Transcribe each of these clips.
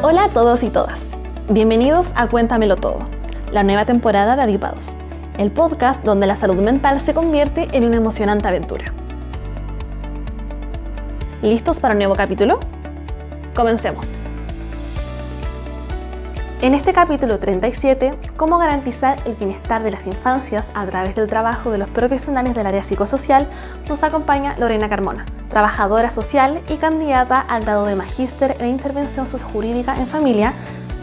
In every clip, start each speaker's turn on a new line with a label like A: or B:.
A: Hola a todos y todas. Bienvenidos a Cuéntamelo Todo, la nueva temporada de Avipados, el podcast donde la salud mental se convierte en una emocionante aventura. ¿Listos para un nuevo capítulo? Comencemos. En este capítulo 37, ¿cómo garantizar el bienestar de las infancias a través del trabajo de los profesionales del área psicosocial?, nos acompaña Lorena Carmona, trabajadora social y candidata al grado de magíster en intervención sociojurídica en familia,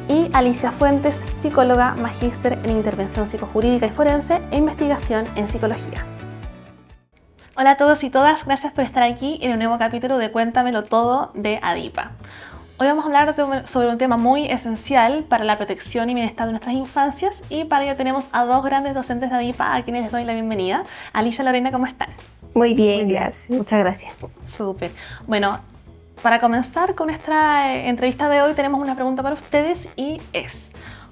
A: y Alicia Fuentes, psicóloga, magíster en intervención psicojurídica y forense e investigación en psicología. Hola a todos y todas, gracias por estar aquí en un nuevo capítulo de Cuéntamelo Todo de ADIPA. Hoy vamos a hablar sobre un tema muy esencial para la protección y bienestar de nuestras infancias, y para ello tenemos a dos grandes docentes de ADIPA a quienes les doy la bienvenida. Alicia y Lorena, ¿cómo están?
B: Muy bien, gracias. Muchas gracias.
A: Súper. Bueno, para comenzar con nuestra entrevista de hoy tenemos una pregunta para ustedes y es: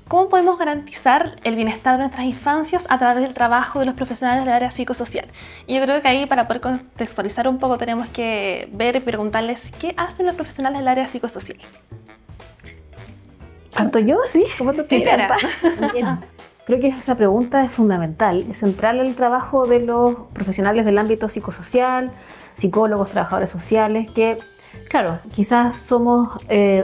A: ¿cómo podemos garantizar el bienestar de nuestras infancias a través del trabajo de los profesionales del área psicosocial? Y yo creo que ahí, para poder contextualizar un poco, tenemos que ver y preguntarles qué hacen los profesionales del área psicosocial.
B: ¿Parto yo? Sí, ¿cómo te explicas? Creo que esa pregunta es fundamental, es central el trabajo de los profesionales del ámbito psicosocial, psicólogos, trabajadores sociales, que claro, quizás somos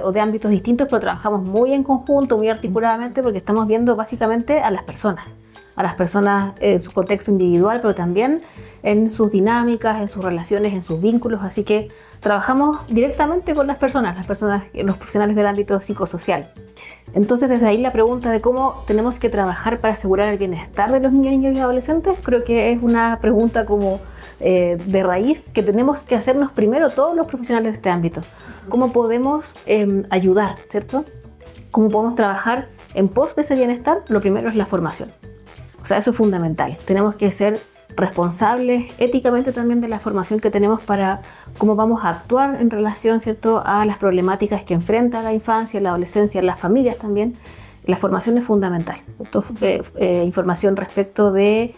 B: o de ámbitos distintos, pero trabajamos muy en conjunto, muy articuladamente, porque estamos viendo básicamente a las personas en su contexto individual, pero también en sus dinámicas, en sus relaciones, en sus vínculos. Así que trabajamos directamente con las personas, los profesionales del ámbito psicosocial. Entonces, desde ahí la pregunta de cómo tenemos que trabajar para asegurar el bienestar de los niños y adolescentes, creo que es una pregunta como de raíz que tenemos que hacernos primero todos los profesionales de este ámbito. ¿Cómo podemos ayudar, ¿cierto? ¿Cómo podemos trabajar en pos de ese bienestar? Lo primero es la formación. O sea, eso es fundamental. Tenemos que ser responsables éticamente también de la formación que tenemos para cómo vamos a actuar en relación, ¿cierto?, a las problemáticas que enfrenta la infancia, la adolescencia, las familias también. La formación es fundamental. Información respecto de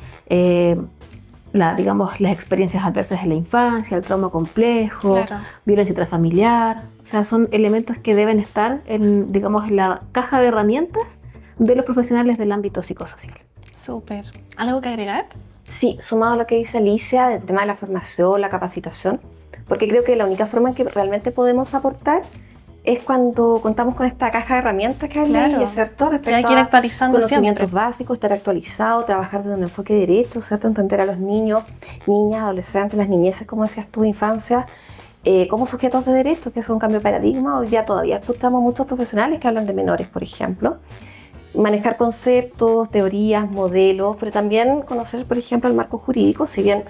B: las experiencias adversas en la infancia, el trauma complejo, claro, violencia intrafamiliar. O sea, son elementos que deben estar en la caja de herramientas de los profesionales del ámbito psicosocial.
A: Súper. ¿Algo que agregar?
B: Sí, sumado a lo que dice Alicia, el tema de la formación, la capacitación, porque creo que la única forma en que realmente podemos aportar es cuando contamos con esta caja de herramientas que habla, claro, ¿cierto? Respecto a conocimientos básicos, estar actualizado, trabajar desde un enfoque directo, ¿cierto? Entender a los niños, niñas, adolescentes, las niñeces, como decías tú, infancia, como sujetos de derecho, que es un cambio de paradigma. Hoy día todavía escuchamos muchos profesionales que hablan de menores, por ejemplo. Manejar conceptos, teorías, modelos, pero también conocer, por ejemplo, el marco jurídico. Si bien,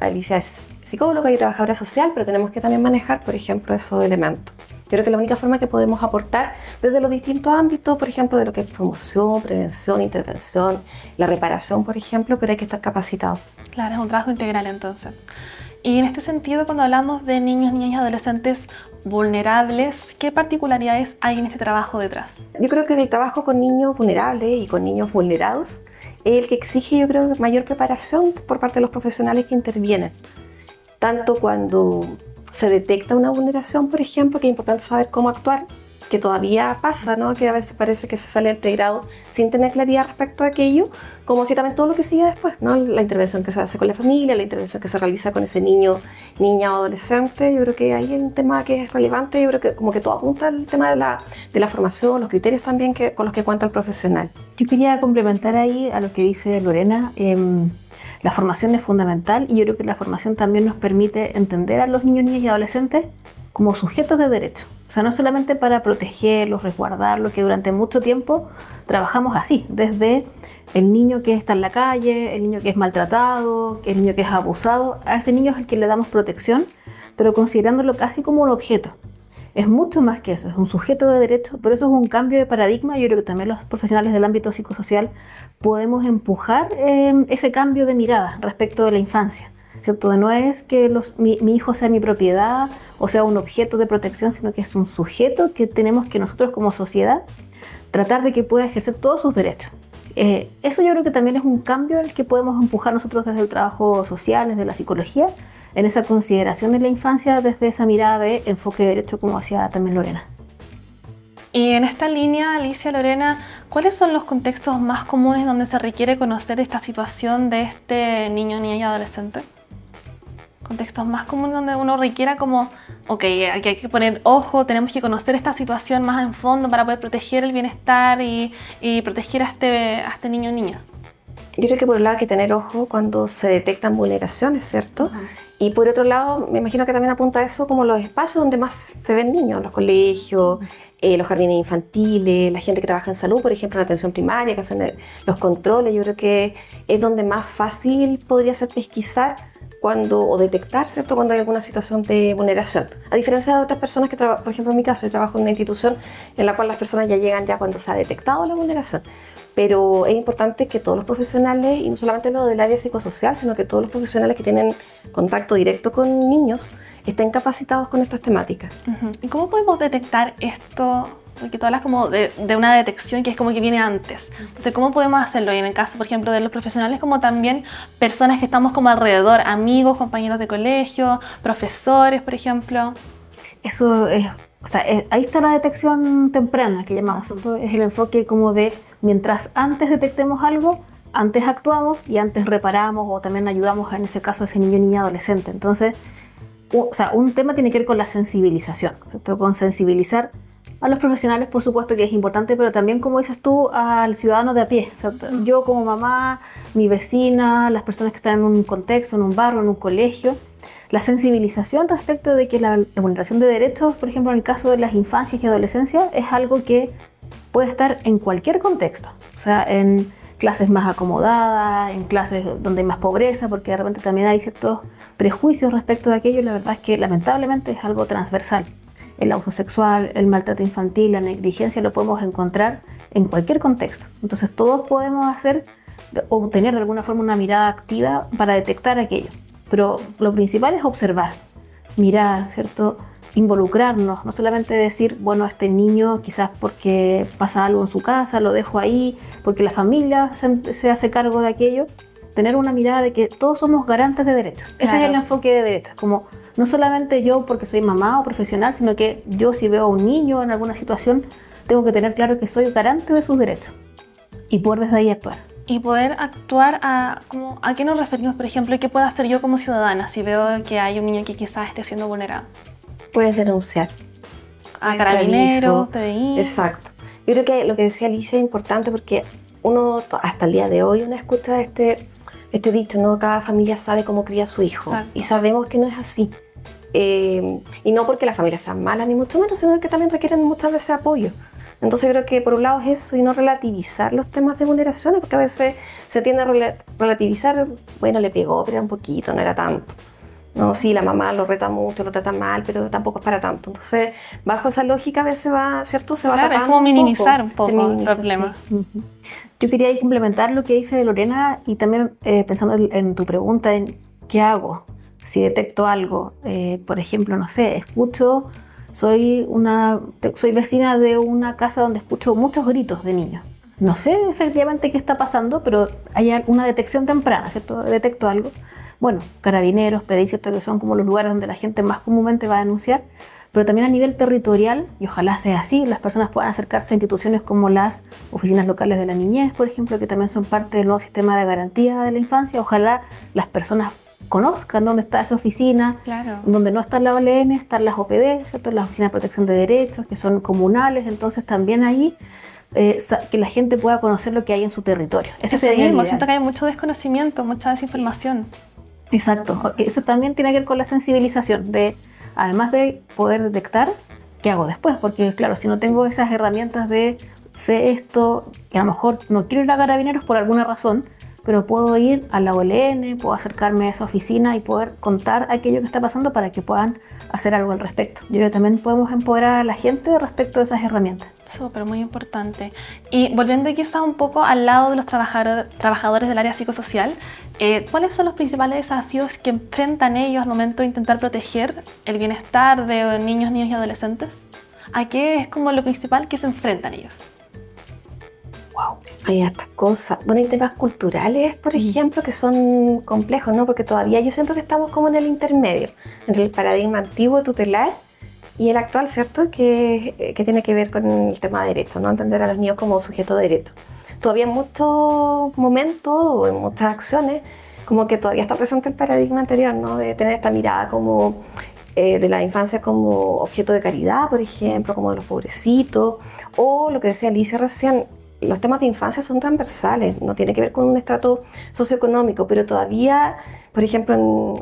B: Alicia es psicóloga y trabajadora social, pero tenemos que también manejar, por ejemplo, esos elementos. Creo que la única forma que podemos aportar desde los distintos ámbitos, por ejemplo, de lo que es promoción, prevención, intervención, la reparación, por ejemplo, pero hay que estar capacitados.
A: Claro, es un trabajo integral entonces. Y en este sentido, cuando hablamos de niños, niñas y adolescentes vulnerables, ¿qué particularidades hay en este trabajo detrás?
B: Yo creo que el trabajo con niños vulnerables y con niños vulnerados es el que exige, yo creo, mayor preparación por parte de los profesionales que intervienen. Tanto cuando se detecta una vulneración, por ejemplo, que es importante saber cómo actuar, que todavía pasa, ¿no? Que a veces parece que se sale del pregrado sin tener claridad respecto a aquello, como si también todo lo que sigue después, ¿no? La intervención que se hace con la familia, la intervención que se realiza con ese niño, niña o adolescente. Yo creo que hay un tema que es relevante. Yo creo que como que todo apunta al tema de la formación, los criterios también con los que cuenta el profesional. Yo quería complementar ahí a lo que dice Lorena. La formación es fundamental, y yo creo que la formación también nos permite entender a los niños, niñas y adolescentes como sujetos de derecho. O sea, no solamente para protegerlos, resguardarlos, que durante mucho tiempo trabajamos así, desde el niño que está en la calle, el niño que es maltratado, el niño que es abusado. A ese niño es el que le damos protección, pero considerándolo casi como un objeto. Es mucho más que eso, es un sujeto de derecho, pero eso es un cambio de paradigma. Yo creo que también los profesionales del ámbito psicosocial podemos empujar ese cambio de mirada respecto de la infancia, ¿cierto? No es que mi hijo sea mi propiedad o sea un objeto de protección, sino que es un sujeto que tenemos que nosotros como sociedad tratar de que pueda ejercer todos sus derechos. Eso yo creo que también es un cambio en el que podemos empujar nosotros desde el trabajo social, desde la psicología, en esa consideración de la infancia desde esa mirada de enfoque de derecho, como hacía también Lorena.
A: Y en esta línea, Alicia, Lorena, ¿cuáles son los contextos más comunes donde se requiere conocer esta situación de este niño, niña y adolescente? Contextos más comunes donde uno requiera como, ok, aquí hay que poner ojo, tenemos que conocer esta situación más en fondo para poder proteger el bienestar y proteger a este niño o niña.
B: Yo creo que por un lado hay que tener ojo cuando se detectan vulneraciones, ¿cierto? Y por otro lado, me imagino que también apunta a eso como los espacios donde más se ven niños, los colegios, los jardines infantiles, la gente que trabaja en salud, por ejemplo, en la atención primaria, que hacen los controles. Yo creo que es donde más fácil podría ser pesquisar o detectar, ¿cierto?, cuando hay alguna situación de vulneración. A diferencia de otras personas que trabajan, por ejemplo, en mi caso, yo trabajo en una institución en la cual las personas ya llegan cuando se ha detectado la vulneración. Pero es importante que todos los profesionales, y no solamente los del área psicosocial, sino que todos los profesionales que tienen contacto directo con niños, estén capacitados con estas temáticas.
A: ¿Y cómo podemos detectar esto? Porque tú hablas como de una detección que es como que viene antes. Entonces, ¿cómo podemos hacerlo? Y en el caso, por ejemplo, de los profesionales, como también personas que estamos como alrededor, amigos, compañeros de colegio, profesores, por ejemplo.
C: Eso es, ahí está la detección temprana que llamamos. Es el enfoque como de mientras antes detectemos algo, antes actuamos y antes reparamos o también ayudamos en ese caso a ese niño, niña, adolescente. Entonces, un tema tiene que ver con la sensibilización, ¿cierto? Con sensibilizar a los profesionales, por supuesto que es importante, pero también, como dices tú, al ciudadano de a pie. O sea, yo como mamá, mi vecina, las personas que están en un contexto, en un barrio, en un colegio, la sensibilización respecto de que la vulneración de derechos, por ejemplo, en el caso de las infancias y adolescencias, es algo que puede estar en cualquier contexto. O sea, en clases más acomodadas, en clases donde hay más pobreza, porque de repente también hay ciertos prejuicios respecto de aquello. La verdad es que lamentablemente es algo transversal. El abuso sexual, el maltrato infantil, la negligencia lo podemos encontrar en cualquier contexto. Entonces todos podemos hacer o tener de alguna forma una mirada activa para detectar aquello. Pero lo principal es observar, mirar, ¿cierto? Involucrarnos, no solamente decir, bueno, este niño quizás porque pasa algo en su casa, lo dejo ahí, porque la familia se hace cargo de aquello. Tener una mirada de que todos somos garantes de derechos. Claro. Ese es el enfoque de derechos, como no solamente yo porque soy mamá o profesional, sino que yo si veo a un niño en alguna situación, tengo que tener claro que soy garante de sus derechos y poder desde ahí actuar.
A: Y poder actuar ¿a qué nos referimos, por ejemplo? ¿Qué puedo hacer yo como ciudadana si veo que hay un niño que quizás esté siendo vulnerado?
B: Puedes denunciar.
A: A Carabineros, PDI.
B: Exacto. Yo creo que lo que decía Alicia es importante porque uno, hasta el día de hoy, uno escucha este dicho, ¿no? Cada familia sabe cómo cría a su hijo. Exacto. Y sabemos que no es así. Y no porque las familias sean malas, ni mucho menos, sino que también requieren muchas veces apoyo. Entonces creo que por un lado es eso y no relativizar los temas de vulneraciones, porque a veces se tiende a relativizar, bueno, le pegó, pero era un poquito, no era tanto. No, sí, la mamá lo reta mucho, lo trata mal, pero tampoco es para tanto. Entonces, bajo esa lógica a veces va, ¿cierto? Se va
A: tapando. Claro, es como minimizar un poco el problema.
C: Sí. Yo quería complementar lo que dice Lorena y también pensando en tu pregunta en qué hago si detecto algo. Por ejemplo, no sé, soy vecina de una casa donde escucho muchos gritos de niños. No sé efectivamente qué está pasando, pero hay una detección temprana, ¿cierto? Detecto algo. Bueno, Carabineros, PDI, ¿cierto? Que son como los lugares donde la gente más comúnmente va a denunciar, pero también a nivel territorial, y ojalá sea así, las personas puedan acercarse a instituciones como las oficinas locales de la niñez, por ejemplo, que también son parte del nuevo sistema de garantía de la infancia. Ojalá las personas conozcan dónde está esa oficina, claro. Donde no está la OLN, están las OPD, ¿cierto? Las oficinas de protección de derechos, que son comunales. Entonces también ahí que la gente pueda conocer lo que hay en su territorio.
A: Ese sería el ideal. Siento que hay mucho desconocimiento, mucha desinformación.
C: Exacto, eso también tiene que ver con la sensibilización, además de poder detectar, ¿qué hago después? Porque claro, si no tengo esas herramientas de sé esto, que a lo mejor no quiero ir a Carabineros por alguna razón, pero puedo ir a la OLN, puedo acercarme a esa oficina y poder contar aquello que está pasando para que puedan hacer algo al respecto. Yo creo que también podemos empoderar a la gente respecto de esas herramientas.
A: Súper, muy importante. Y volviendo quizás un poco al lado de los trabajadores del área psicosocial, ¿cuáles son los principales desafíos que enfrentan ellos al momento de intentar proteger el bienestar de niños, niñas y adolescentes? ¿A qué es como lo principal que se enfrentan ellos?
B: Wow, hay hartas cosas. Bueno, hay temas culturales, por ejemplo, que son complejos, ¿no? Porque todavía yo siento que estamos como en el intermedio, entre el paradigma antiguo tutelar y el actual, ¿cierto? Que tiene que ver con el tema de derechos, ¿no? Entender a los niños como sujetos de derechos. Todavía en muchos momentos o en muchas acciones, como que todavía está presente el paradigma anterior, ¿no? De tener esta mirada como de la infancia como objeto de caridad, por ejemplo, como de los pobrecitos, o lo que decía Alicia recién, los temas de infancia son transversales, no tiene que ver con un estrato socioeconómico, pero todavía, por ejemplo,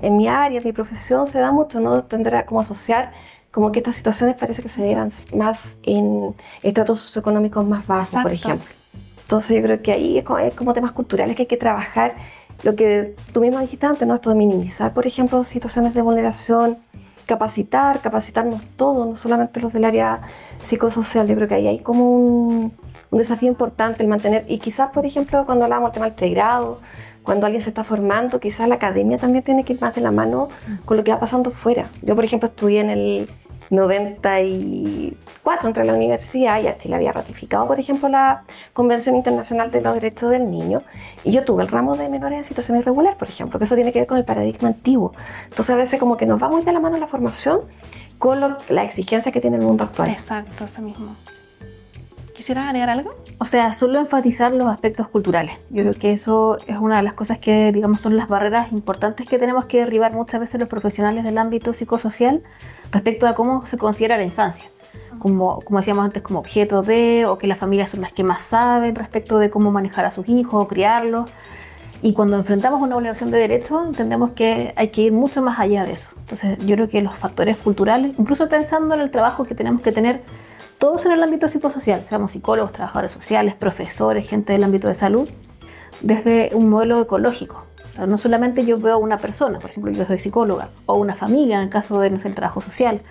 B: en mi área, en mi profesión, se da mucho, ¿no? Tender a como asociar como que estas situaciones parece que se dieran más en estratos socioeconómicos más bajos, exacto, por ejemplo. Entonces yo creo que ahí es como temas culturales que hay que trabajar, lo que tú misma dijiste antes, ¿no? Esto de minimizar, por ejemplo, situaciones de vulneración, capacitarnos todos, no solamente los del área psicosocial. Yo creo que ahí hay como un desafío importante el mantener, y quizás, por ejemplo, cuando hablamos del tema del pregrado, cuando alguien se está formando, quizás la academia también tiene que ir más de la mano con lo que va pasando fuera. Yo, por ejemplo, estudié en el 94, entré a la universidad, y Chile había ratificado, por ejemplo, la Convención Internacional de los Derechos del Niño, y yo tuve el ramo de menores en situación irregular, por ejemplo, que eso tiene que ver con el paradigma antiguo. Entonces a veces como que nos va muy de la mano la formación con la exigencia que tiene el mundo actual.
A: Exacto, eso mismo. ¿Quisieras agregar algo?
C: O sea, solo enfatizar los aspectos culturales. Yo creo que eso es una de las cosas que, digamos, son las barreras importantes que tenemos que derribar muchas veces los profesionales del ámbito psicosocial respecto a cómo se considera la infancia. Como decíamos antes, como objeto de, o que las familias son las que más saben respecto de cómo manejar a sus hijos o criarlos. Y cuando enfrentamos una vulneración de derechos, entendemos que hay que ir mucho más allá de eso. Entonces, yo creo que los factores culturales, incluso pensando en el trabajo que tenemos que tener todos en el ámbito psicosocial, seamos psicólogos, trabajadores sociales, profesores, gente del ámbito de salud, desde un modelo ecológico. O sea, no solamente yo veo a una persona, por ejemplo, yo soy psicóloga, o una familia en el caso de, no sé, el trabajo social.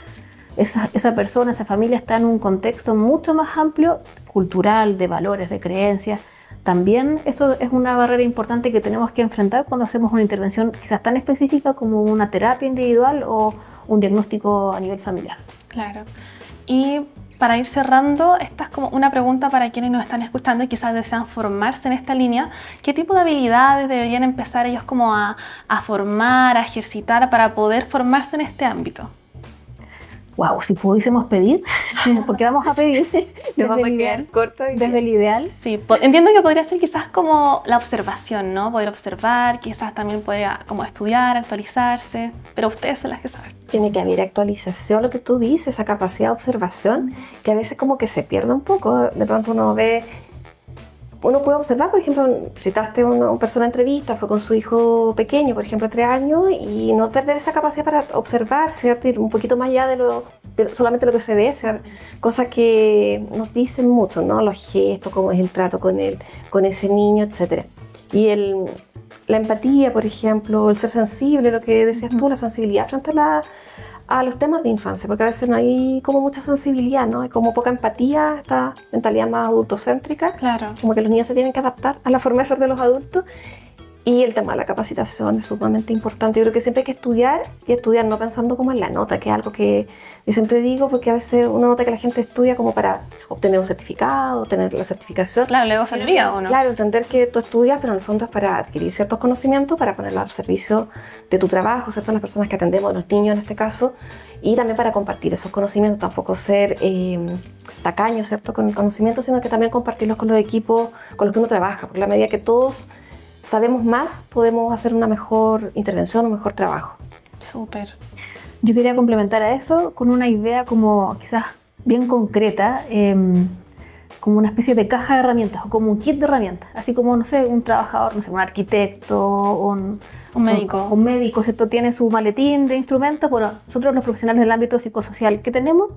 C: Esa persona, esa familia está en un contexto mucho más amplio, cultural, de valores, de creencias. También eso es una barrera importante que tenemos que enfrentar cuando hacemos una intervención quizás tan específica como una terapia individual o un diagnóstico a nivel familiar.
A: Claro. Y para ir cerrando, esta es como una pregunta para quienes nos están escuchando y quizás desean formarse en esta línea. ¿Qué tipo de habilidades deberían empezar ellos como a formar, a ejercitar para poder formarse en este ámbito?
C: Wow, si pudiésemos pedir, porque vamos a pedir desde el ideal.
A: Sí, entiendo que podría ser quizás como la observación, ¿no? Poder observar, quizás también podría como estudiar, actualizarse, pero ustedes son las que saben.
B: Tiene que haber actualización, lo que tú dices, esa capacidad de observación, que a veces como que se pierde un poco. De pronto uno puede observar, por ejemplo, citaste a una persona en entrevista, fue con su hijo pequeño, por ejemplo, 3 años, y no perder esa capacidad para observar, ¿cierto? Ir un poquito más allá de solamente lo que se ve, ¿cierto? Cosas que nos dicen mucho, ¿no? Los gestos, cómo es el trato con ese niño, etc. Y la empatía, por ejemplo, el ser sensible, lo que decías tú, la sensibilidad frente a los temas de infancia, porque a veces no hay como mucha sensibilidad, ¿no? Hay como poca empatía, esta mentalidad más adultocéntrica,
A: claro,
B: como que los niños se tienen que adaptar a la forma de ser de los adultos. Y el tema de la capacitación es sumamente importante. Yo creo que siempre hay que estudiar, y estudiar no pensando como en la nota, que es algo que yo siempre digo, porque a veces uno nota que la gente estudia como para obtener un certificado, obtener la certificación.
A: Claro, luego se olvida, ¿o no?
B: Claro, entender que tú estudias, pero en el fondo es para adquirir ciertos conocimientos, para ponerlos al servicio de tu trabajo, ¿cierto? Las personas que atendemos, los niños en este caso, y también para compartir esos conocimientos, tampoco ser tacaño, ¿cierto? Con el conocimiento, sino que también compartirlos con los equipos con los que uno trabaja, porque a la medida que todos sabemos más, podemos hacer una mejor intervención, un mejor trabajo.
A: Súper.
C: Yo quería complementar a eso con una idea como quizás bien concreta, como una especie de caja de herramientas o como un kit de herramientas, así como, no sé, un trabajador, no sé, un arquitecto, un médico. Un médico, ¿cierto? Tiene su maletín de instrumentos. Bueno, nosotros los profesionales del ámbito psicosocial, ¿qué tenemos?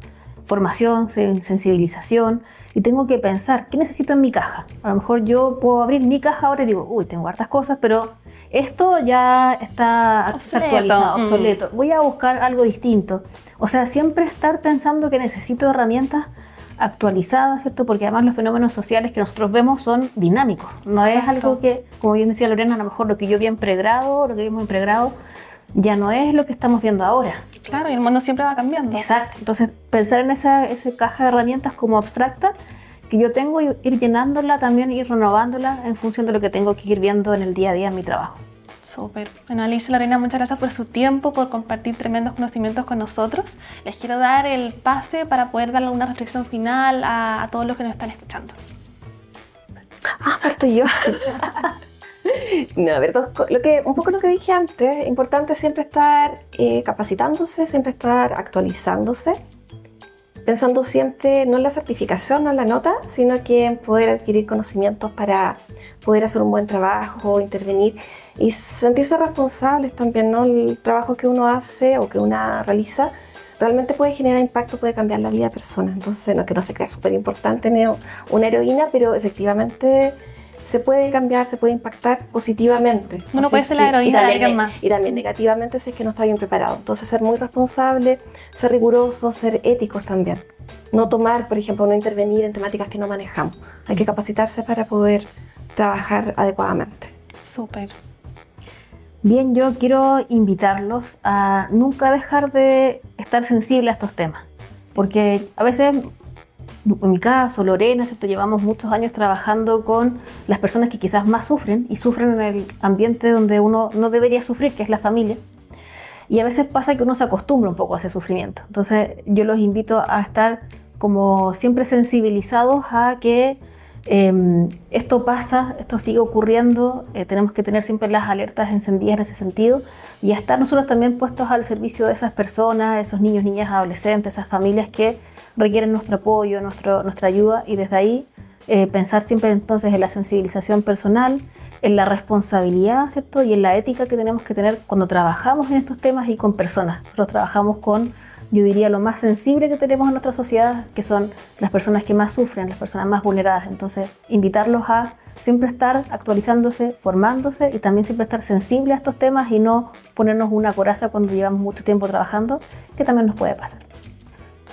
C: Formación, sensibilización, y tengo que pensar, ¿qué necesito en mi caja? A lo mejor yo puedo abrir mi caja ahora y digo, uy, tengo hartas cosas, pero esto ya está actualizado, obsoleto. Voy a buscar algo distinto. O sea, siempre estar pensando que necesito herramientas actualizadas, ¿cierto? Porque además los fenómenos sociales que nosotros vemos son dinámicos. No es algo que, como bien decía Lorena, a lo mejor lo que yo vi en pregrado, lo que vimos en pregrado, ya no es lo que estamos viendo ahora.
A: Claro, y el mundo siempre va cambiando.
C: Exacto. Entonces, pensar en esa caja de herramientas como abstracta que yo tengo, ir llenándola también, ir renovándola en función de lo que tengo que ir viendo en el día a día en mi trabajo.
A: Súper. Bueno, Alicia y Lorena, muchas gracias por su tiempo, por compartir tremendos conocimientos con nosotros. Les quiero dar el pase para poder darle una reflexión final a todos los que nos están escuchando.
B: Parto yo. No, a ver, un poco lo que dije antes, importante siempre estar capacitándose, siempre estar actualizándose, pensando siempre no en la certificación, no en la nota, sino que en poder adquirir conocimientos para poder hacer un buen trabajo, intervenir y sentirse responsables también, ¿no? El trabajo que uno hace o que una realiza realmente puede generar impacto, puede cambiar la vida de personas. Entonces, no que no se crea súper importante una heroína, pero efectivamente se puede cambiar, se puede impactar positivamente.
A: Uno puede ser la heroína de alguien más.
B: Y también negativamente si es que no está bien preparado. Entonces, ser muy responsable, ser riguroso, ser éticos también. No tomar, por ejemplo, no intervenir en temáticas que no manejamos. Hay que capacitarse para poder trabajar adecuadamente.
A: Súper.
C: Bien, yo quiero invitarlos a nunca dejar de estar sensibles a estos temas, porque a veces, en mi caso, Lorena, ¿cierto? Llevamos muchos años trabajando con las personas que quizás más sufren y sufren en el ambiente donde uno no debería sufrir, que es la familia, y a veces pasa que uno se acostumbra un poco a ese sufrimiento. Entonces yo los invito a estar como siempre sensibilizados a que esto pasa, esto sigue ocurriendo, tenemos que tener siempre las alertas encendidas en ese sentido y a estar nosotros también puestos al servicio de esas personas, esos niños, niñas, adolescentes, esas familias que requieren nuestro apoyo, nuestra ayuda, y desde ahí pensar siempre entonces en la sensibilización personal, en la responsabilidad, ¿cierto? Y en la ética que tenemos que tener cuando trabajamos en estos temas y con personas. Nosotros trabajamos con, yo diría, lo más sensible que tenemos en nuestra sociedad, que son las personas que más sufren, las personas más vulneradas. Entonces, invitarlos a siempre estar actualizándose, formándose y también siempre estar sensibles a estos temas y no ponernos una coraza cuando llevamos mucho tiempo trabajando, que también nos puede pasar.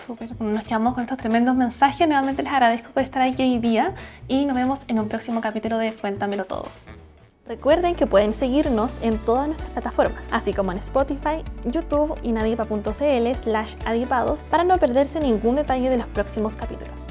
A: Súper, nos quedamos con estos tremendos mensajes. Nuevamente les agradezco por estar aquí hoy día y nos vemos en un próximo capítulo de Cuéntamelo Todo. Recuerden que pueden seguirnos en todas nuestras plataformas, así como en Spotify, YouTube y nadipa.cl/adipados para no perderse ningún detalle de los próximos capítulos.